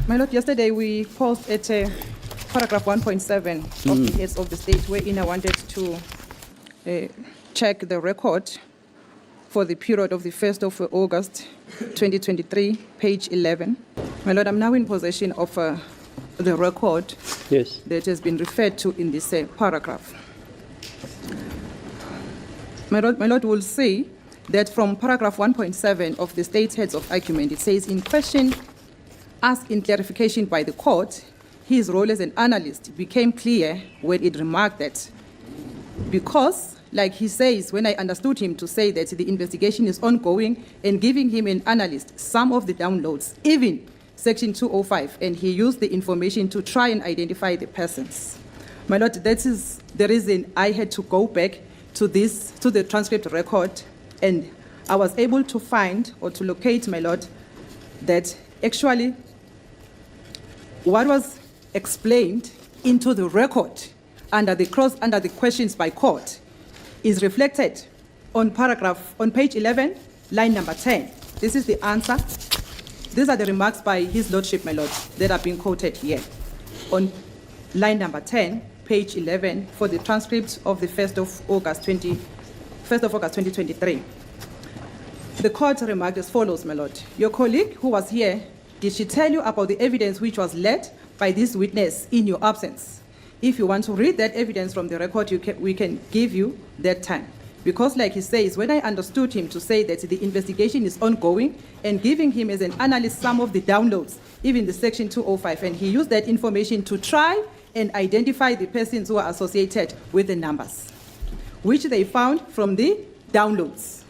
My Lord, yesterday we paused at paragraph 1.7 of the heads of the state, wherein I wanted to check the record for the period of the 1st of August 2023, page 11. My Lord, I'm now in possession of the record that has been referred to in this paragraph. My Lord will see that from paragraph 1.7 of the state's heads of argument, it says, in question asked in clarification by the court, his role as an analyst became clear when it remarked that because, like he says, when I understood him to say that the investigation is ongoing and giving him an analyst some of the downloads, even section 205, and he used the information to try and identify the persons. My Lord, that is the reason I had to go back to the transcript record, and I was able to find or to locate, my Lord, that actually what was explained into the record under the questions by court is reflected on page 11, line number 10. This is the answer. These are the remarks by His Lordship, my Lord, that are being quoted here. On line number 10, page 11, for the transcript of the 1st of August 2023. The court remarked as follows, my Lord. Your colleague who was here, did she tell you about the evidence which was led by this witness in your absence? If you want to read that evidence from the record, we can give you that time. Because like he says, when I understood him to say that the investigation is ongoing and giving him as an analyst some of the downloads, even the section 205, and he used that information to try and identify the persons who are associated with the numbers, which they found from the downloads.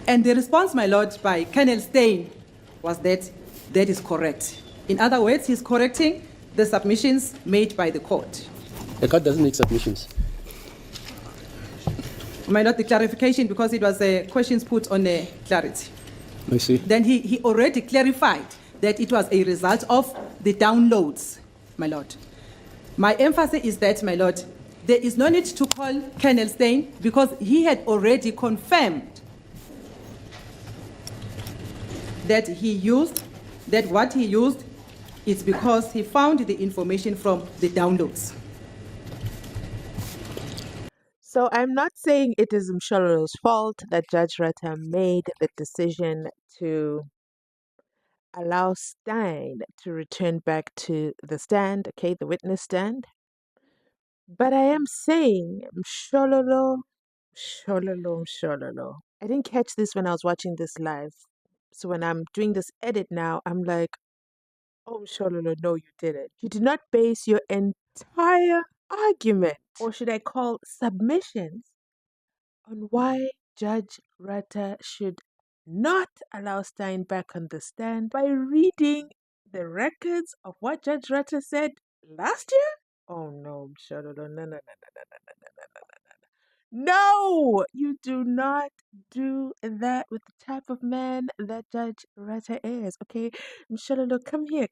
And the response, my Lord, by Colonel Steyn was that that is correct. In other words, he's correcting the submissions made by the court. The court doesn't make submissions. My Lord, the clarification, because it was questions put on clarity. I see. Then he already clarified that it was a result of the downloads, my Lord. My emphasis is that, my Lord, there is no need to call Colonel Steyn because he had already confirmed that what he used is because he found the information from the downloads. So I'm not saying it is MSHOLOLO's fault that Judge Rata made the decision to allow Steyn to return back to the stand, okay, the witness stand. But I am saying MSHOLOLO. I didn't catch this when I was watching this live. So when I'm doing this edit now, I'm like, oh, MSHOLOLO, no, you didn't. You did not base your entire argument, or should I call submissions, on why Judge Rata should not allow Steyn back on the stand by reading the records of what Judge Rata said last year? Oh no, MSHOLOLO, no. No, you do not do that with the type of man that Judge Rata is, okay? MSHOLOLO, come here.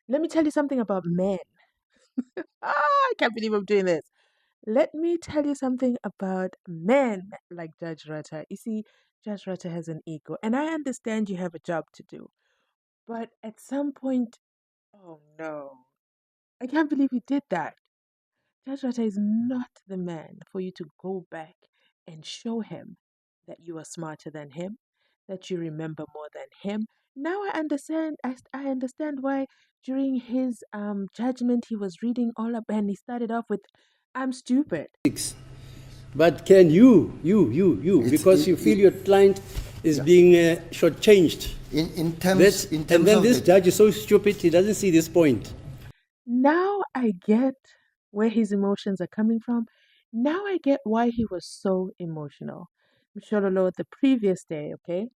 Let me tell you something about men. I can't believe I'm doing this. Let me tell you something about men like Judge Rata. You see, Judge Rata has an ego, and I understand you have a job to do. But at some point, oh no, I can't believe you did that. Judge Rata is not the man for you to go back and show him that you are smarter than him, that you remember more than him. Now I understand. I understand why during his judgment he was reading all up and he started off with, "I'm stupid." But can you, because you feel your client is being shortchanged. In terms and then of this judge is so stupid, he doesn't see this point. Now I get where his emotions are coming from. Now I get why he was so emotional. MSHOLOLO, the previous day, okay?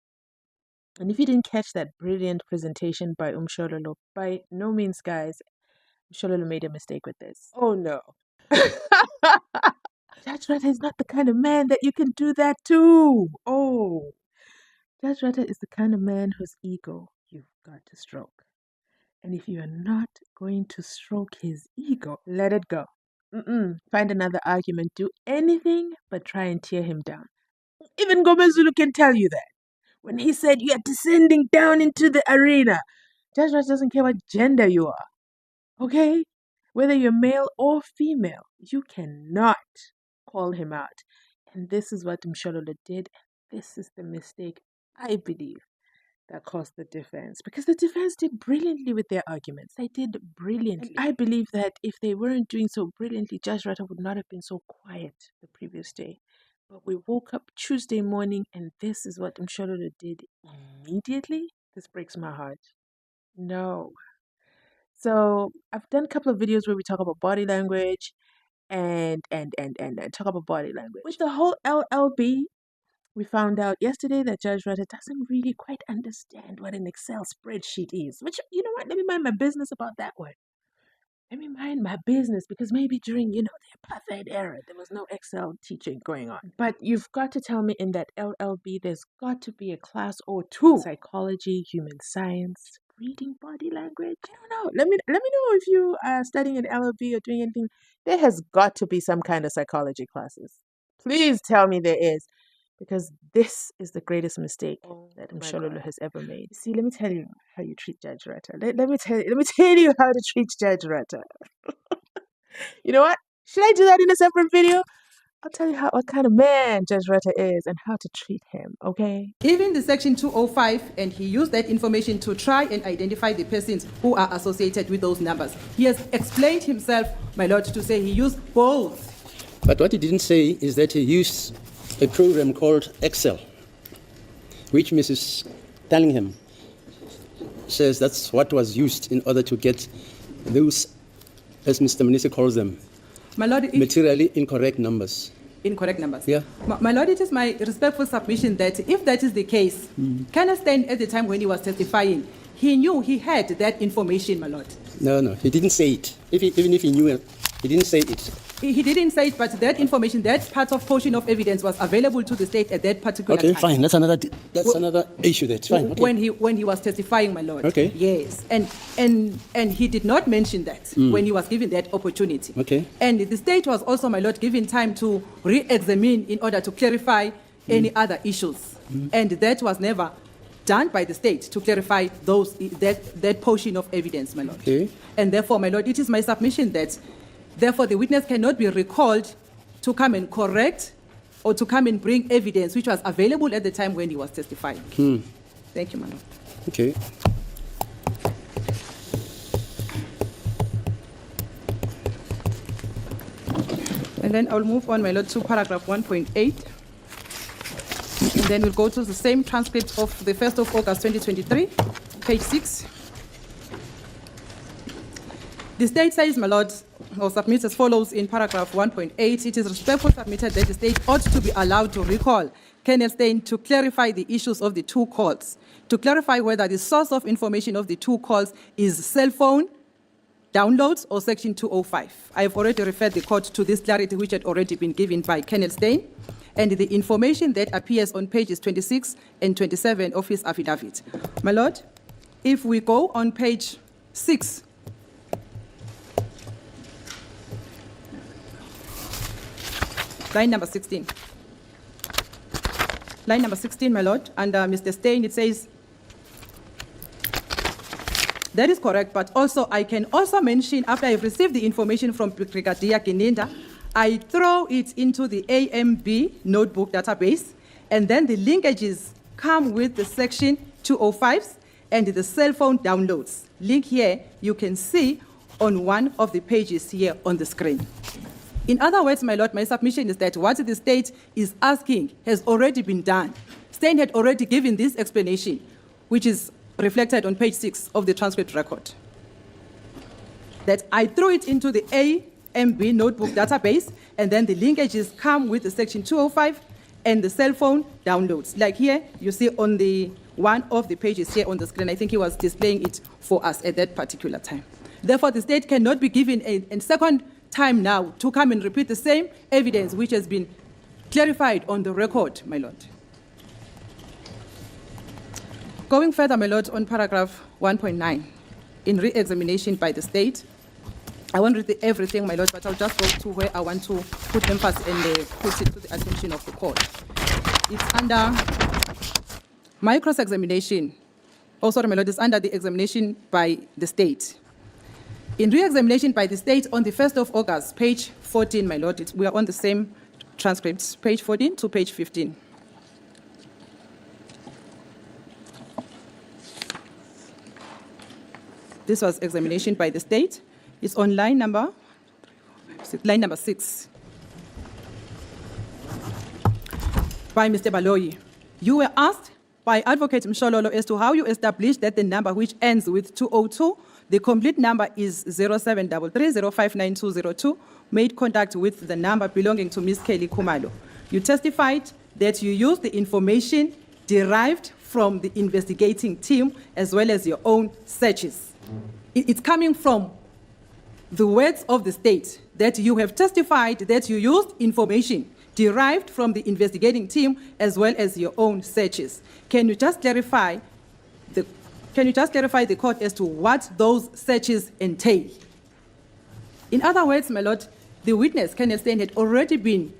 And if you didn't catch that brilliant presentation by MSHOLOLO, by no means, guys, MSHOLOLO made a mistake with this. Oh no. Judge Rata is not the kind of man that you can do that to. Oh. Judge Rata is the kind of man whose ego you've got to stroke. And if you are not going to stroke his ego, let it go. Find another argument. Do anything but try and tear him down. Even Gomezulu can tell you that. when he said you are descending down into the arena. Judge Rutter doesn't care what gender you are. Okay? Whether you're male or female, you cannot call him out. And this is what MSHOLOLO did. This is the mistake, I believe, that caused the defense. Because the defense did brilliantly with their arguments. They did brilliantly. And I believe that if they weren't doing so brilliantly, Judge Rutter would not have been so quiet the previous day. But we woke up Tuesday morning and this is what MSHOLOLO did immediately. This breaks my heart. No. So I've done a couple of videos where we talk about body language and talk about body language. With the whole LLB, we found out yesterday that Judge Rutter doesn't really quite understand what an Excel spreadsheet is. Which, you know what, let me mind my business about that one. Let me mind my business because maybe during, the apartheid era, there was no Excel teaching going on. But you've got to tell me in that LLB, there's got to be a class or two. Psychology, human science, reading body language. I don't know. Let me know if you are studying an LLB or doing anything. There has got to be some kind of psychology classes. Please tell me there is. Because this is the greatest mistake that MSHOLOLO has ever made. See, let me tell you how you treat Judge Rutter. Let me tell you how to treat Judge Rutter. You know what? Should I do that in a separate video? I'll tell you what kind of man Judge Rutter is and how to treat him, okay? Given the section 205, and he used that information to try and identify the persons who are associated with those numbers. He has explained himself, my lord, to say he used both. But what he didn't say is that he used a program called Excel, which Mrs. Tellingham says that's what was used in order to get those, as Mr. Minister calls them, my lord, materially incorrect numbers. Incorrect numbers. Yeah. My lord, it is my respectful submission that if that is the case, Kenneth Stein at the time when he was testifying, he knew he had that information, my lord. No, he didn't say it. Even if he knew it, he didn't say it. He didn't say it, but that information, that part of portion of evidence was available to the state at that particular time. Okay, fine. That's another issue. That's fine. Okay. When he was testifying, my lord. Okay. Yes, and he did not mention that when he was given that opportunity. Okay. And the state was also, my lord, given time to re-examine in order to clarify any other issues, and that was never done by the state to clarify that portion of evidence, my lord. Okay. And therefore, my lord, it is my submission that therefore the witness cannot be recalled to come and correct or to come and bring evidence which was available at the time when he was testifying. Thank you, my lord. Okay. And then I'll move on, my lord, to paragraph 1.8. And then we'll go to the same transcript of the 1st of August 2023, page 6. The state says, my lord, or submits as follows in paragraph 1.8. It is respectfully submitted that the state ought to be allowed to recall Kenneth Stein to clarify the issues of the two calls, to clarify whether the source of information of the two calls is cell phone downloads or section 205. I have already referred the court to this clarity which had already been given by Kenneth Stein, and the information that appears on pages 26 and 27 of his affidavit. My lord, if we go on page 6, line number 16. Line number 16, my lord, under Mr. Stein, it says, that is correct, but also I can also mention, after I've received the information from Brigadier Geninda, I throw it into the AMB notebook database, and then the linkages come with the section 205s and the cell phone downloads. Link here, you can see on one of the pages here on the screen. In other words, my lord, my submission is that what the state is asking has already been done. Stein had already given this explanation, which is reflected on page 6 of the transcript record. That I threw it into the AMB notebook database, and then the linkages come with the section 205 and the cell phone downloads. Like here, you see on the one of the pages here on the screen, I think he was displaying it for us at that particular time. Therefore, the state cannot be given a second time now to come and repeat the same evidence which has been clarified on the record, my lord. Going further, my lord, on paragraph 1.9, in re-examination by the state, I won't read everything, my lord, but I'll just go to where I want to put emphasis and put it to the attention of the court. It's under My cross-examination, my lord, is under the examination by the state. In re-examination by the state on the 1st of August, page 14, my lord, we are on the same transcripts, page 14 to page 15. This was examination by the state. It's on line number 6. By Mr. Baloyi. You were asked by Advocate MSHOLOLO as to how you established that the number which ends with 202, the complete number is 0733059202, made contact with the number belonging to Ms. Kelly Khumalo. You testified that you used the information derived from the investigating team as well as your own searches. It's coming from the words of the state that you have testified that you used information derived from the investigating team as well as your own searches. Can you just clarify the court as to what those searches entail? In other words, my lord, the witness, Kenneth Stein, had already been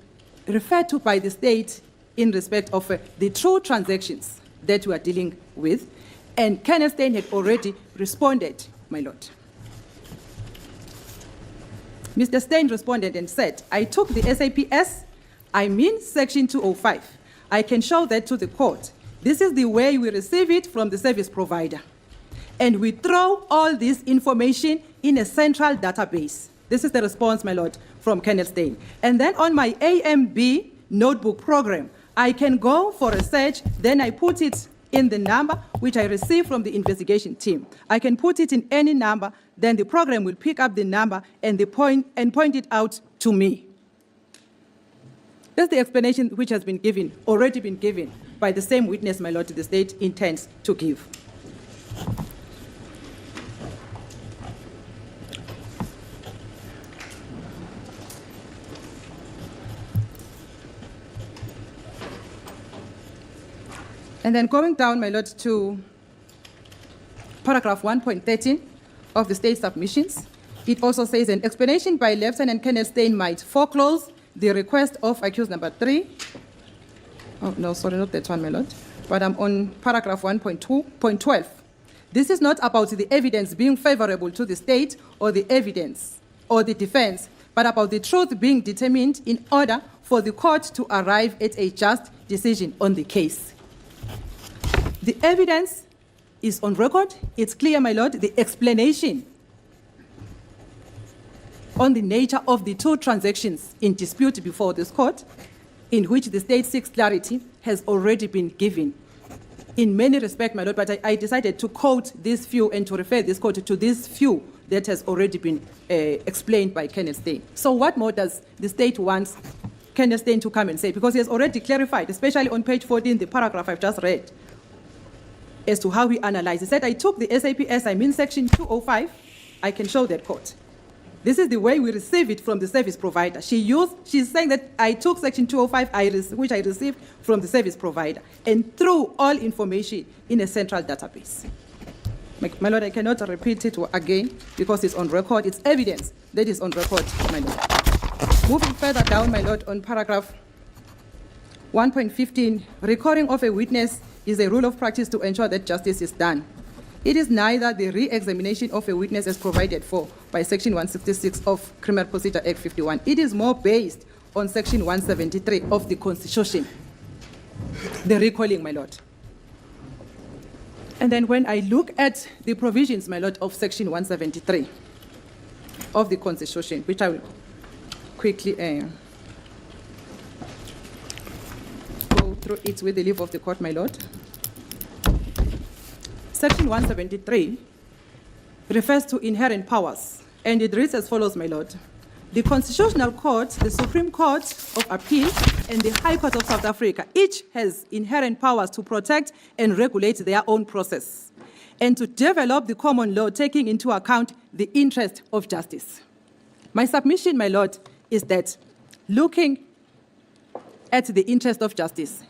referred to by the state in respect of the true transactions that we are dealing with, and Kenneth Stein had already responded, my lord. Mr. Stein responded and said, I took the SAPS, I mean section 205. I can show that to the court. This is the way we receive it from the service provider. And we throw all this information in a central database. This is the response, my lord, from Kenneth Stein. And then on my AMB notebook program, I can go for a search, then I put it in the number which I receive from the investigation team. I can put it in any number, then the program will pick up the number and point it out to me. That's the explanation which has been given, already been given by the same witness, my lord, the state intends to give. And then going down, my lord, to paragraph 1.13 of the state submissions, it also says an explanation by Lieutenant Kenneth Stein might foreclose the request of accused number 3. Oh, no, sorry, not that one, my lord. But I'm on paragraph 1.2.12. This is not about the evidence being favorable to the state or the evidence or the defense, but about the truth being determined in order for the court to arrive at a just decision on the case. The evidence is on record. It's clear, my lord. The explanation on the nature of the two transactions in dispute before this court, in which the state seeks clarity, has already been given. In many respects, my lord, but I decided to quote this few and to refer this court to this few that has already been explained by Kenneth Stein. So what more does the state want Kenneth Stein to come and say? Because he has already clarified, especially on page 14, the paragraph I've just read, as to how we analyze. He said, I took the SAPS, I mean section 205, I can show that court. This is the way we receive it from the service provider. She's saying that I took section 205, which I received from the service provider, and threw all information in a central database. My lord, I cannot repeat it again because it's on record. It's evidence that is on record, my lord. Moving further down, my lord, on paragraph 1.15, recording of a witness is a rule of practice to ensure that justice is done. It is neither the re-examination of a witness as provided for by Section 166 of Criminal Procedure Act 51. It is more based on Section 173 of the Constitution, the recalling, my lord. And then when I look at the provisions, my lord, of Section 173 of the Constitution, which I will quickly go through it with the leave of the court, my lord. Section 173 refers to inherent powers, and it reads as follows, my lord. The Constitutional Court, the Supreme Court of Appeal, and the High Court of South Africa, each has inherent powers to protect and regulate their own process, and to develop the common law taking into account the interest of justice. My submission, my lord, is that looking at the interest of justice,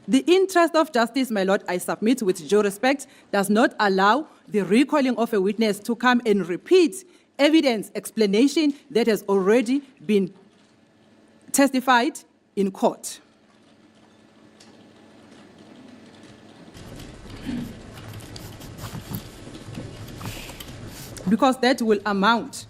the interest of justice, my lord, I submit with due respect, does not allow the recalling of a witness to come and repeat evidence, explanation that has already been testified in court. because that will amount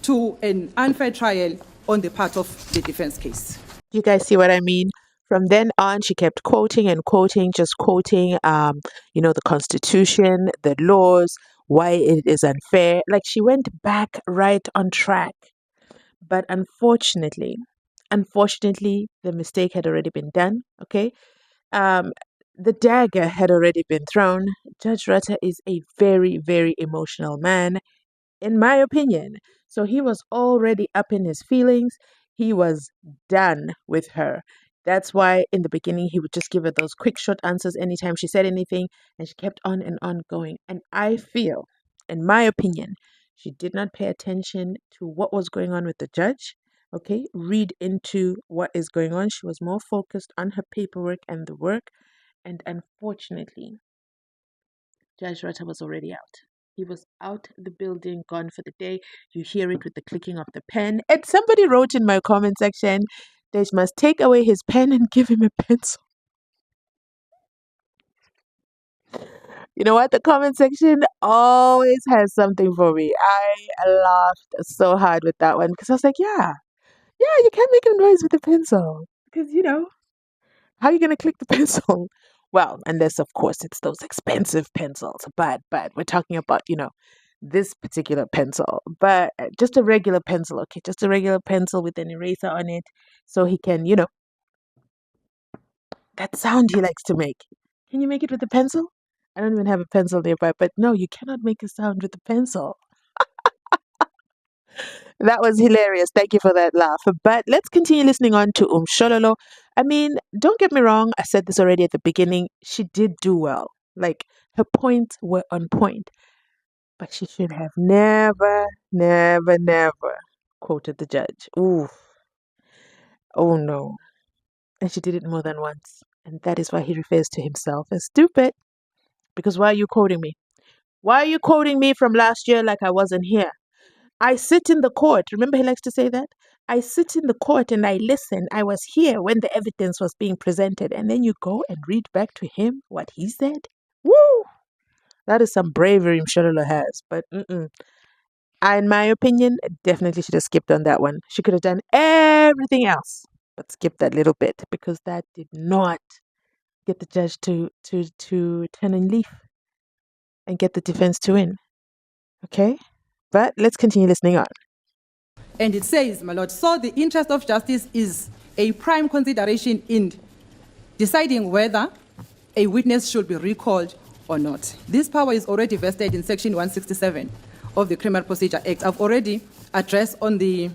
to an unfair trial on the part of the defense case. You guys see what I mean? From then on, she kept quoting and quoting, just quoting, the Constitution, the laws, why it is unfair. Like she went back right on track. But unfortunately, the mistake had already been done. Okay. The dagger had already been thrown. Judge Rutter is a very, very emotional man, in my opinion. So he was already up in his feelings. He was done with her. That's why in the beginning he would just give her those quick, short answers anytime she said anything, and she kept on and on going. And I feel, in my opinion, she did not pay attention to what was going on with the judge. Okay, read into what is going on. She was more focused on her paperwork and the work. And unfortunately, Judge Rutter was already out. He was out the building, gone for the day. You hear it with the clicking of the pen. And somebody wrote in my comment section, they must take away his pen and give him a pencil. You know what? The comment section always has something for me. I laughed so hard with that one because I was like, yeah, you can't make a noise with a pencil. Because, how are you going to click the pencil? Well, unless, of course, it's those expensive pencils. But we're talking about, this particular pencil. But just a regular pencil, okay? Just a regular pencil with an eraser on it. So he can, that sound he likes to make. Can you make it with a pencil? I don't even have a pencil nearby. But no, you cannot make a sound with a pencil. That was hilarious. Thank you for that laugh. But let's continue listening on to MSHOLOLO. I mean, don't get me wrong. I said this already at the beginning. She did do well. Like, her points were on point. But she should have never quoted the judge. Ooh. Oh, no. And she did it more than once. And that is why he refers to himself as stupid. Because why are you quoting me? Why are you quoting me from last year like I wasn't here? I sit in the court. Remember, he likes to say that? I sit in the court and I listen. I was here when the evidence was being presented. And then you go and read back to him what he said? Woo! That is some bravery MSHOLOLO has. But in my opinion, definitely should have skipped on that one. She could have done everything else, but skip that little bit because that did not get the judge to turn and leave and get the defense to win. Okay? But let's continue listening on. And it says, my lord, so the interest of justice is a prime consideration in deciding whether a witness should be recalled or not. This power is already vested in Section 167 of the Criminal Procedure Act. I've already addressed on the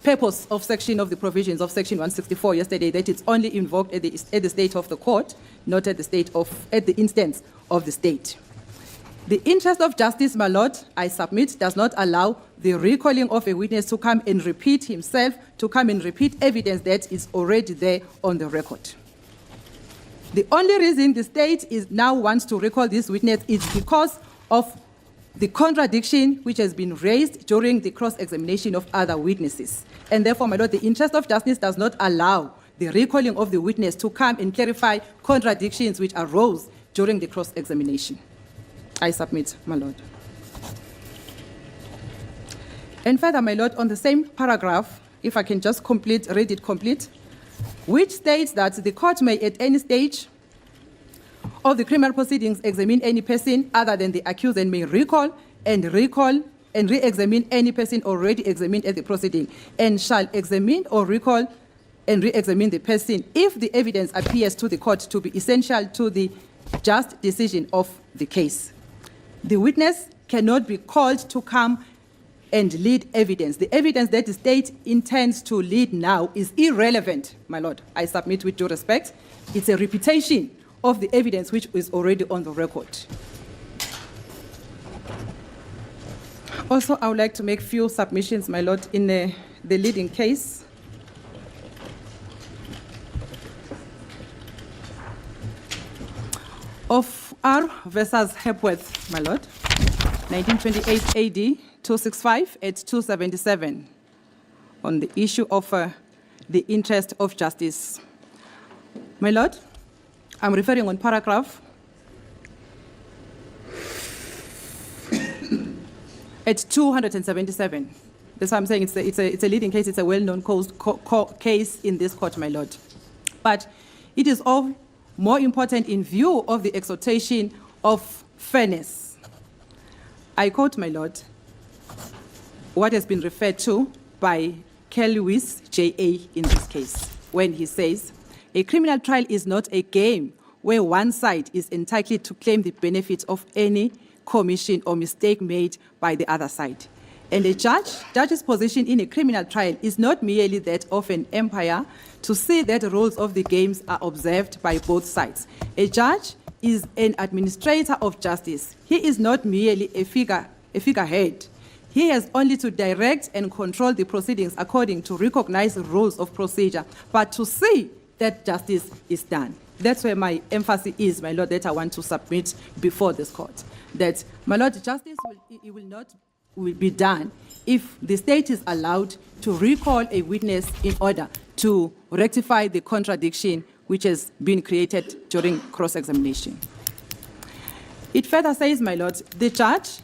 purpose of the provisions of Section 164 yesterday that it's only invoked at the state of the court, not at the instance of the state. The interest of justice, my lord, I submit, does not allow the recalling of a witness to come and repeat himself, to come and repeat evidence that is already there on the record. The only reason the state now wants to recall this witness is because of the contradiction which has been raised during the cross-examination of other witnesses. And therefore, my lord, the interest of justice does not allow the recalling of the witness to come and clarify contradictions which arose during the cross-examination. I submit, my lord. And further, my lord, on the same paragraph, if I can just read it complete, which states that the court may at any stage of the criminal proceedings examine any person other than the accused and may recall and re-examine any person already examined at the proceeding and shall examine or recall and re-examine the person if the evidence appears to the court to be essential to the just decision of the case. The witness cannot be called to come and lead evidence. The evidence that the state intends to lead now is irrelevant, my lord. I submit with due respect. It's a repetition of the evidence which is already on the record. Also, I would like to make few submissions, my lord, in the leading case. Of R versus Hepworth, my lord, 1928 AD 265 at 277, on the issue of the interest of justice. My lord, I'm referring on paragraph at 277. That's why I'm saying it's a leading case, it's a well-known case in this court, my lord. But it is of more important in view of the exhortation of fairness. I quote, my lord, what has been referred to by Lewis J.A. in this case, when he says, a criminal trial is not a game where one side is entitled to claim the benefits of any commission or mistake made by the other side. And a judge's position in a criminal trial is not merely that of an umpire to see that the rules of the games are observed by both sides. A judge is an administrator of justice. He is not merely a figurehead. He has only to direct and control the proceedings according to recognized rules of procedure, but to see that justice is done. That's where my emphasis is, my lord, that I want to submit before this court. That, my lord, justice will be done if the state is allowed to recall a witness in order to rectify the contradiction which has been created during cross-examination. It further says, my lord, the judge's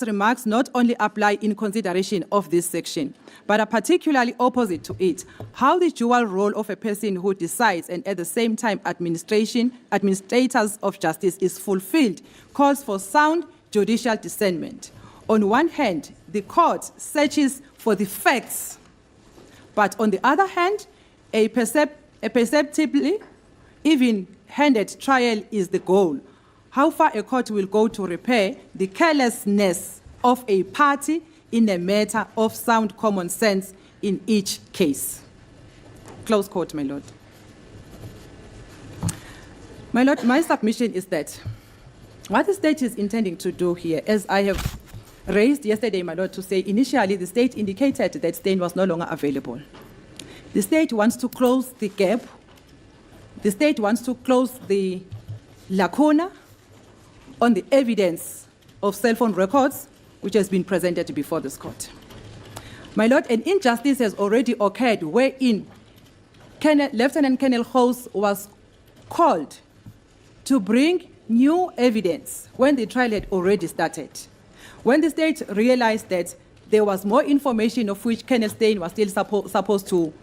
remarks not only apply in consideration of this section, but are particularly opposite to it. How the dual role of a person who decides and at the same time administrators of justice is fulfilled calls for sound judicial discernment. On one hand, the court searches for the facts, but on the other hand, a perceptibly even-handed trial is the goal. How far a court will go to repair the carelessness of a party in a matter of sound common sense in each case. Close quote, my lord. My lord, my submission is that what the state is intending to do here, as I have raised yesterday, my lord, to say initially the state indicated that stain was no longer available. The state wants to close the gap. The state wants to close the lacuna on the evidence of cell phone records which has been presented before this court. My lord, an injustice has already occurred wherein Lieutenant Colonel House was called to bring new evidence when the trial had already started. When the state realized that there was more information of which Colonel Steyn was still supposed to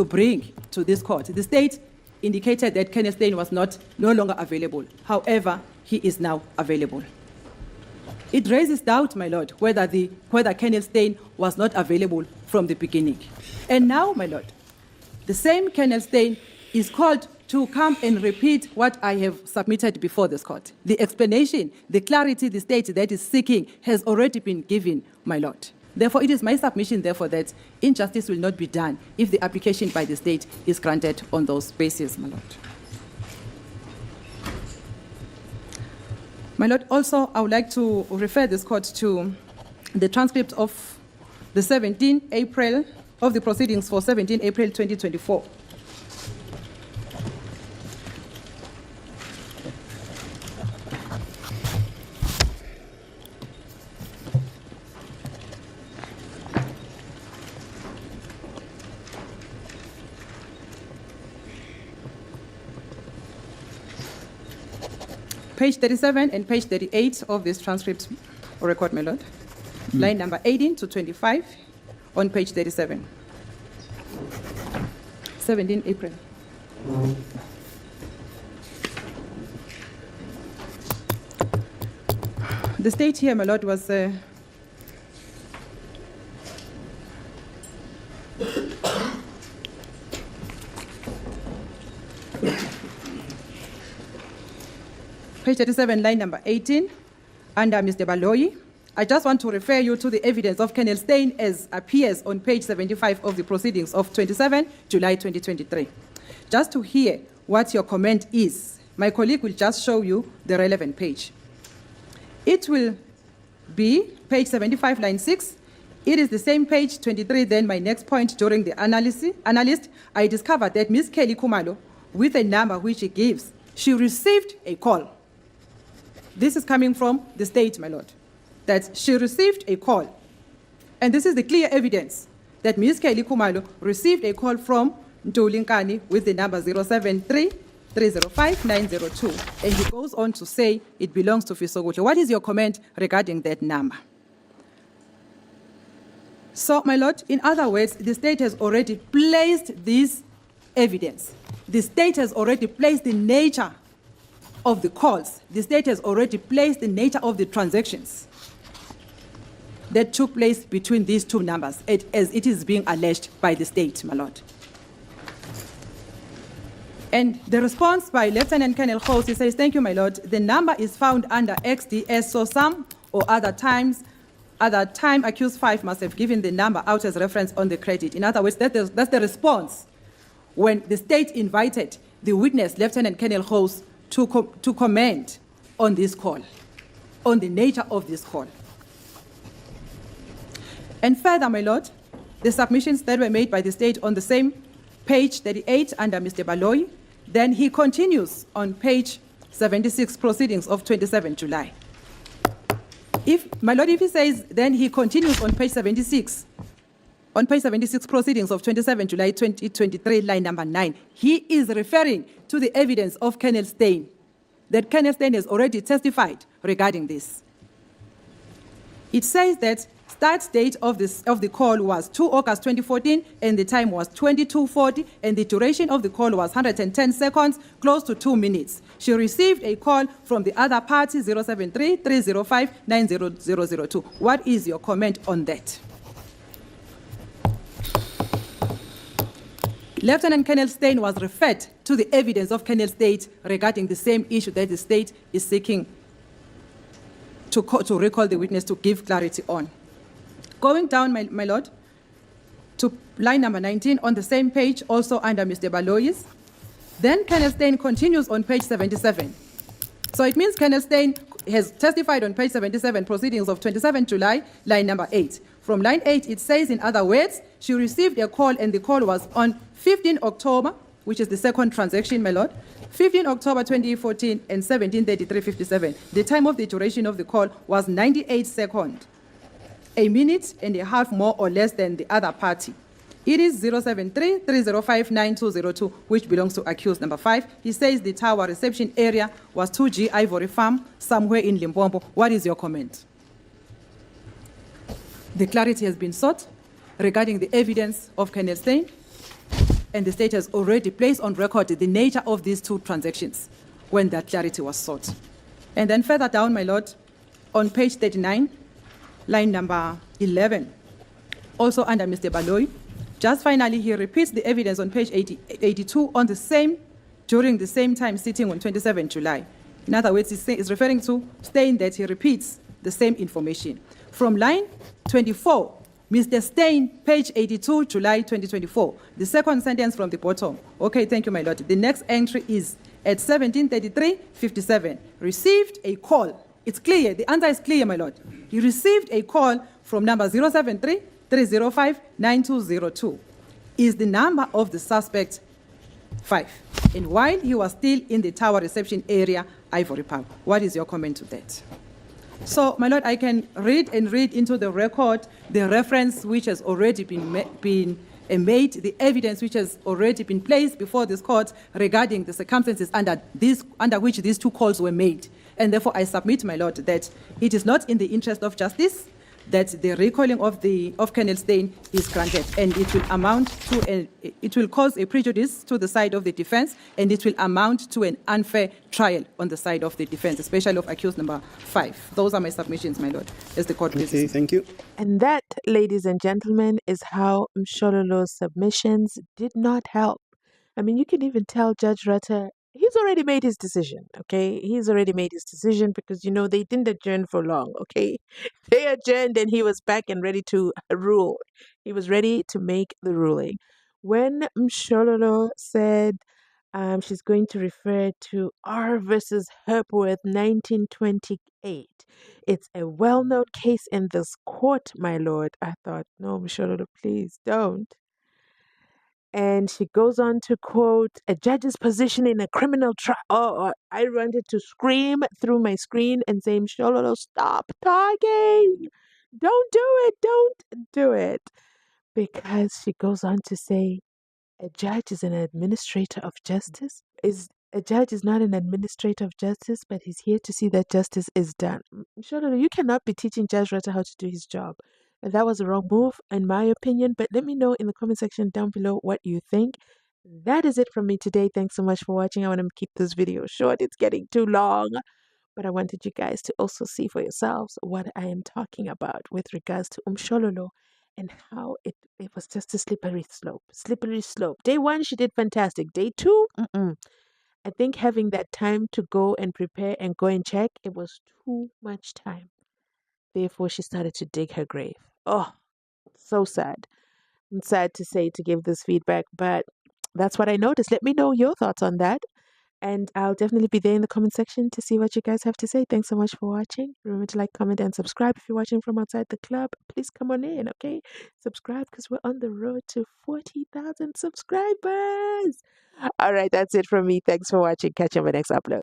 bring to this court, the state indicated that Colonel Steyn was no longer available. However, he is now available. It raises doubt, my lord, whether Colonel Steyn was not available from the beginning. And now, my lord, the same Colonel Steyn is called to come and repeat what I have submitted before this court. The explanation, the clarity the state that is seeking has already been given, my lord. Therefore, it is my submission, therefore, that injustice will not be done if the application by the state is granted on those bases, my lord. My lord, also, I would like to refer this court to the transcript of the 17 April, of the proceedings for 17 April 2024. Page 37 and page 38 of this transcript or record, my lord. Line number 18 to 25 on page 37. 17 April. The state here, my lord, was page 37, line number 18, under Mr. Baloyi. I just want to refer you to the evidence of Colonel Steyn as appears on page 75 of the proceedings of 27 July 2023. Just to hear what your comment is, my colleague will just show you the relevant page. It will be page 75, line 6. It is the same page 23, then my next point during the analyst, I discovered that Ms. Kelly Kumalo, with a number which she gives, she received a call. This is coming from the state, my lord, that she received a call. And this is the clear evidence that Ms. Kelly Kumalo received a call from Ntulinkani with the number 073-305-902. And he goes on to say it belongs to Fisogutle. What is your comment regarding that number? So, my lord, in other words, the state has already placed this evidence. The state has already placed the nature of the calls. The state has already placed the nature of the transactions that took place between these two numbers, as it is being alleged by the state, my lord. And the response by Lieutenant Colonel Khosi says, thank you, my lord. The number is found under XDS, so some or other time accused 5 must have given the number out as reference on the credit. In other words, that's the response when the state invited the witness, Lieutenant Colonel Khosi, to comment on this call, on the nature of this call. And further, my lord, the submissions that were made by the state on the same page 38 under Mr. Baloyi, then he continues on page 76, proceedings of 27 July. My lord, if he says, then he continues on page 76, proceedings of 27 July 2023, line number 9, he is referring to the evidence of Colonel Steyn, that Colonel Steyn has already testified regarding this. It says that start date of the call was 2 August 2014, and the time was 22:40, and the duration of the call was 110 seconds, close to 2 minutes. She received a call from the other party, 073-305-90002. What is your comment on that? Lieutenant Colonel Steyn was referred to the evidence of Colonel Steyn regarding the same issue that the state is seeking to recall the witness to give clarity on. Going down, my lord, to line number 19 on the same page, also under Mr. Baloyi's, then Colonel Steyn continues on page 77. So it means Colonel Steyn has testified on page 77, proceedings of 27 July, line number 8. From line 8, it says, in other words, she received a call, and the call was on 15 October, which is the second transaction, my lord, 15 October 2014 and 17:33:57. The time of the duration of the call was 98 seconds, a minute and a half more or less than the other party. It is 073-305-9202, which belongs to accused number 5. He says the tower reception area was 2G Ivory Farm, somewhere in Limpopo. What is your comment? The clarity has been sought regarding the evidence of Colonel Steyn, and the state has already placed on record the nature of these two transactions when that clarity was sought. And then further down, my lord, on page 39, line number 11, also under Mr. Baloyi, just finally, he repeats the evidence on page 82 on during the same time sitting on 27 July. In other words, he's referring to Steyn that he repeats the same information. From line 24, Mr. Steyn, page 82, July 2024, the second sentence from the bottom. Okay, thank you, my lord. The next entry is at 17:33:57. Received a call. It's clear, the answer is clear, my lord. He received a call from number 073-305-9202. Is the number of the suspect 5? And while he was still in the tower reception area, Ivory Park. What is your comment to that? So, my lord, I can read into the record the reference which has already been made, the evidence which has already been placed before this court regarding the circumstances under which these two calls were made. And therefore, I submit, my lord, that it is not in the interest of justice that the recalling of Colonel Steyn is granted, and it will cause a prejudice to the side of the defense, and it will amount to an unfair trial on the side of the defense, especially of accused number 5. Those are my submissions, my lord, as the court pleases. Okay, thank you. And that, ladies and gentlemen, is how MSHOLOLO's submissions did not help. I mean, you can even tell Judge Rutter, he's already made his decision, okay? He's already made his decision because, they didn't adjourn for long, okay? They adjourned and he was back and ready to rule. He was ready to make the ruling. When MSHOLOLO said she's going to refer to R versus Hepworth 1928, it's a well-known case in this court, my lord. I thought, no, MSHOLOLO, please don't. And she goes on to quote, a judge's position in a criminal trial. Oh, I wanted to scream through my screen and say, MSHOLOLO, stop talking. Don't do it. Because she goes on to say, a judge is an administrator of justice. A judge is not an administrator of justice, but he's here to see that justice is done. MSHOLOLO, you cannot be teaching Judge Rutter how to do his job. And that was a wrong move, in my opinion. But let me know in the comment section down below what you think. That is it from me today. Thanks so much for watching. I want to keep this video short. It's getting too long. But I wanted you guys to also see for yourselves what I am talking about with regards to Mshololo and how it was just a slippery slope. Slippery slope. Day 1, she did fantastic. Day 2, I think having that time to go and prepare and go and check, it was too much time. Therefore, she started to dig her grave. Oh, so sad. I'm sad to say to give this feedback, but that's what I noticed. Let me know your thoughts on that. And I'll definitely be there in the comment section to see what you guys have to say. Thanks so much for watching. Remember to like, comment, and subscribe. If you're watching from outside the club, please come on in, okay? Subscribe because we're on the road to 40,000 subscribers. All right, that's it from me. Thanks for watching. Catch you on my next upload.